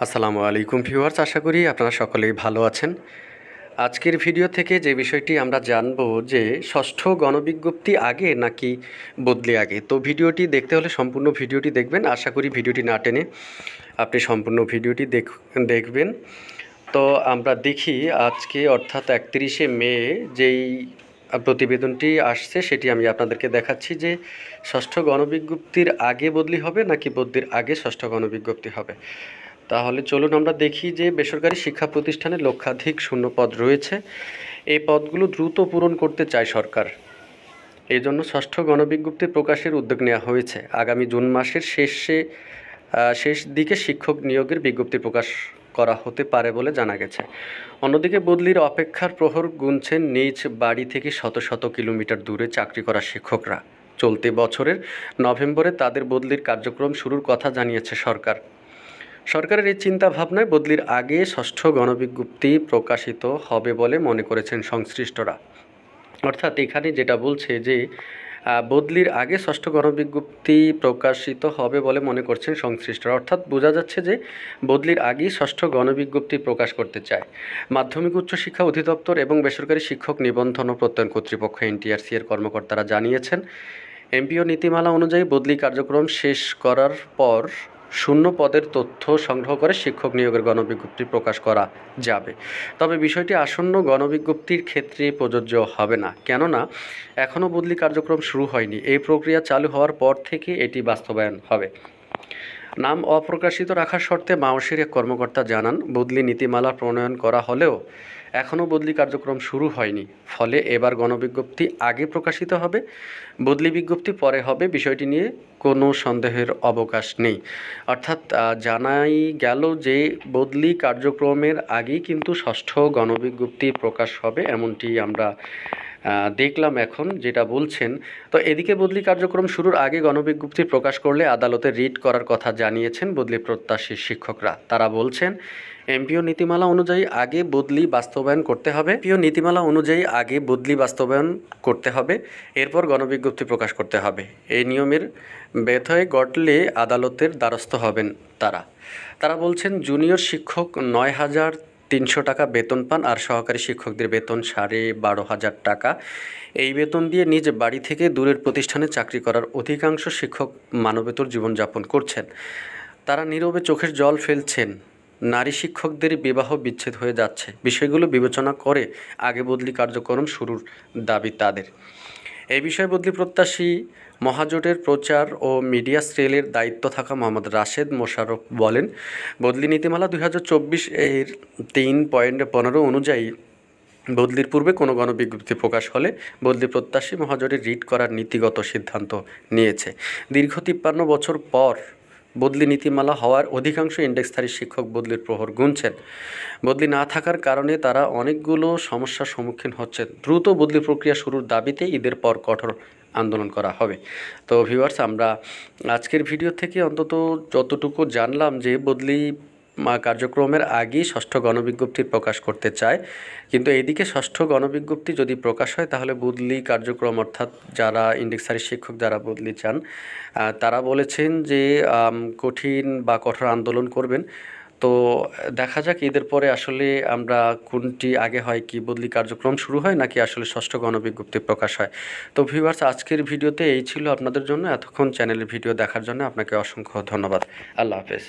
আসসালামু আলাইকুম ভিউয়ার্স, আশা করি আপনারা সকলেই ভালো আছেন। আজকের ভিডিও থেকে যে বিষয়টি আমরা জানব যে ষষ্ঠ গণবিজ্ঞপ্তি আগে নাকি বদলি আগে। তো ভিডিওটি দেখতে হলে সম্পূর্ণ ভিডিওটি দেখবেন। আশা করি ভিডিওটি না টেনে আপনি সম্পূর্ণ ভিডিওটি দেখবেন। তো আমরা দেখি আজকে অর্থাৎ 31শে মে যেই প্রতিবেদনটি আসছে সেটি আমি আপনাদেরকে দেখাচ্ছি যে ষষ্ঠ গণবিজ্ঞপ্তির আগে বদলি হবে নাকি বদলির আগে ষষ্ঠ গণবিজ্ঞপ্তি হবে। তাহলে চলুন আমরা দেখি যে বেসরকারি শিক্ষা প্রতিষ্ঠানে লক্ষাধিক শূন্য পদ রয়েছে। এই পদগুলো দ্রুত পূরণ করতে চায় সরকার। এই জন্য ষষ্ঠ গণবিজ্ঞপ্তি প্রকাশের উদ্যোগ নেওয়া হয়েছে। আগামী জুন মাসের শেষ দিকে শিক্ষক নিয়োগের বিজ্ঞপ্তি প্রকাশ করা হতে পারে বলে জানা গেছে। অন্যদিকে বদলির অপেক্ষার প্রহর গুনছেন নিজ বাড়ি থেকে শত শত কিলোমিটার দূরে চাকরি করা শিক্ষকরা। চলতি বছরের নভেম্বরে তাদের বদলির কার্যক্রম শুরুর কথা জানিয়েছে সরকার। সরকারের এই চিন্তা ভাবনায় বদলির আগে ষষ্ঠ গণবিজ্ঞপ্তি প্রকাশিত হবে বলে মনে করেছেন সংশ্লিষ্টরা। অর্থাৎ এখানে যেটা বলছে যে বদলির আগে ষষ্ঠ গণবিজ্ঞপ্তি প্রকাশিত হবে বলে মনে করছেন সংশ্লিষ্টরা। অর্থাৎ বোঝা যাচ্ছে যে বদলির আগেই ষষ্ঠ গণবিজ্ঞপ্তি প্রকাশ করতে চায় মাধ্যমিক উচ্চশিক্ষা অধিদপ্তর এবং বেসরকারি শিক্ষক নিবন্ধন ও প্রত্যয়ন কর্তৃপক্ষ এনটিআরসি এর কর্মকর্তারা জানিয়েছেন, এমপিও নীতিমালা অনুযায়ী বদলি কার্যক্রম শেষ করার পর শূন্য পদের তথ্য সংগ্রহ করে শিক্ষক নিয়োগের গণবিজ্ঞপ্তি প্রকাশ করা যাবে। তবে বিষয়টি আসন্ন গণবিজ্ঞপ্তির ক্ষেত্রে প্রযোজ্য হবে না, কেননা এখনও বদলি কার্যক্রম শুরু হয়নি। এই প্রক্রিয়া চালু হওয়ার পর থেকে এটি বাস্তবায়ন হবে। নাম অপ্রকাশিত রাখার শর্তে মাওসির এক কর্মকর্তা জানান, বদলি নীতিমালা প্রণয়ন করা হলেও এখনও বদলি কার্যক্রম শুরু হয়নি। ফলে এবার গণবিজ্ঞপ্তি আগে প্রকাশিত হবে, বদলি বিজ্ঞপ্তি পরে হবে। বিষয়টি নিয়ে কোনো সন্দেহের অবকাশ নেই। অর্থাৎ জানাই গেল যে বদলি কার্যক্রমের আগেই কিন্তু ষষ্ঠ গণবিজ্ঞপ্তি প্রকাশ হবে, এমনটি আমরা দেখলাম এখন যেটা বলছেন। তো এদিকে বদলি কার্যক্রম শুরুর আগে গণবিজ্ঞপ্তি প্রকাশ করলে আদালতে রিট করার কথা জানিয়েছেন বদলি প্রত্যাশী শিক্ষকরা। তারা বলছেন, এমপিও নীতিমালা অনুযায়ী আগে বদলি বাস্তবায়ন করতে হবে, এরপর গণবিজ্ঞপ্তি প্রকাশ করতে হবে। এই নিয়মের ব্যত্যয় ঘটলে আদালতের দ্বারস্থ হবেন তারা বলছেন, জুনিয়র শিক্ষক ৯,৩০০ টাকা বেতন পান আর সহকারী শিক্ষকদের বেতন ১২,৫০০ টাকা। এই বেতন দিয়ে নিজ বাড়ি থেকে দূরের প্রতিষ্ঠানে চাকরি করার অধিকাংশ শিক্ষক মানবেতর জীবনযাপন করছেন। তারা নীরবে চোখের জল ফেলছেন। নারী শিক্ষকদের বিবাহ বিচ্ছেদ হয়ে যাচ্ছে। বিষয়গুলো বিবেচনা করে আগে বদলি কার্যক্রম শুরুর দাবি তাদের। এই বিষয়ে বদলি প্রত্যাশী মহাজোটের প্রচার ও মিডিয়া সেলের দায়িত্ব থাকা মোহাম্মদ রাশেদ মোশাররফ বলেন, বদলি নীতিমালা ২০২৪ এর ৩.১৫ অনুযায়ী বদলির পূর্বে কোনো গণবিজ্ঞপ্তি প্রকাশ হলে বদলি প্রত্যাশী মহাজোটের রিট করার নীতিগত সিদ্ধান্ত নিয়েছে। দীর্ঘ ৫৩ বছর পর বদলি নীতিমালা হওয়ার অধিকাংশ ইন্ডেক্সধারী শিক্ষক বদলির প্রহর গুনছেন। বদলি না থাকার কারণে তারা অনেকগুলো সমস্যার সম্মুখীন হচ্ছেন। দ্রুত বদলি প্রক্রিয়া শুরুর দাবিতে ঈদের পর কঠোর আন্দোলন করা হবে। তো ভিউয়ার্স, আমরা আজকের ভিডিও থেকে অন্তত যতটুকু জানলাম যে বদলি কার্যক্রমের আগেই ষষ্ঠ গণবিজ্ঞপ্তির প্রকাশ করতে চায়, কিন্তু এইদিকে ষষ্ঠ গণবিজ্ঞপ্তি যদি প্রকাশ হয় তাহলে বদলি কার্যক্রম অর্থাৎ যারা ইন্ডেক্সধারী শিক্ষক যারা বদলি চান তারা বলেছেন যে কঠিন বা কঠোর আন্দোলন করবেন। তো দেখা যাক ঈদের পরে আসলে আমরা কোনটি আগে হয়, কি বদলি কার্যক্রম শুরু হয় নাকি আসলে ষষ্ঠ গণবিজ্ঞপ্তি প্রকাশ হয়। তো ভিউয়ার্স, আজকের ভিডিওতে এই ছিল আপনাদের জন্য। এতক্ষণ চ্যানেলের ভিডিও দেখার জন্য আপনাকে অসংখ্য ধন্যবাদ। আল্লাহ হাফেজ।